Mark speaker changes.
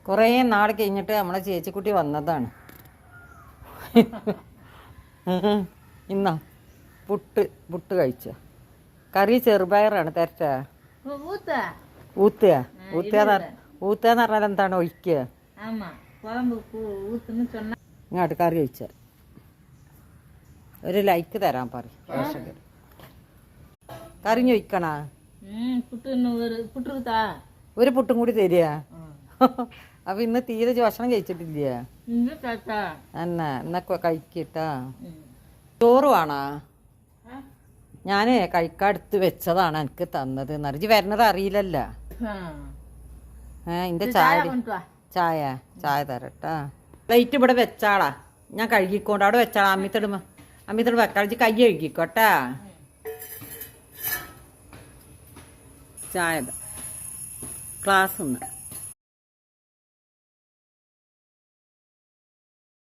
Speaker 1: കുറേ നാൾ കഴിഞ്ഞിട്ട് നമ്മളെ ചേച്ചിക്കുട്ടി വന്നതാണ്. ഇന്നാ പുട്ട് കഴിച്ച. കറി ചെറുപയറാണ്. തരട്ടാ? ഊത്തുകയെന്ന് പറഞ്ഞാൽ എന്താണ്? ഒഴിക്കുക. ഇങ്ങോട്ട് കറി കഴിച്ച. ഒരു ലൈക്ക് തരാൻ പറയും. കറി ഒഴിക്കണ ഒരു പുട്ടും കൂടി തരിക. അപ്പൊ ഇന്ന് തീരെ ഭക്ഷണം കഴിച്ചിട്ടില്ല. എന്നാ കഴിക്കട്ടാ. ചോറ് വേണോ? ഞാനേ കഴിക്കാടുത്ത് വെച്ചതാണ് എനിക്ക് തന്നത്. നിറച്ച് വരണത് അറിയില്ലല്ലോ. ഇന്റെ ചായ തരട്ടാ. പ്ലേറ്റ് ഇവിടെ വെച്ചാളാ. ഞാൻ കഴുകിക്കോണ്ട് അവിടെ വെച്ചാളാ. അമ്മിത്തോട് വെക്കാളിച്ച് കൈ കഴുകിക്കോട്ടാ. ചായ ക്ലാസ് ഒന്ന്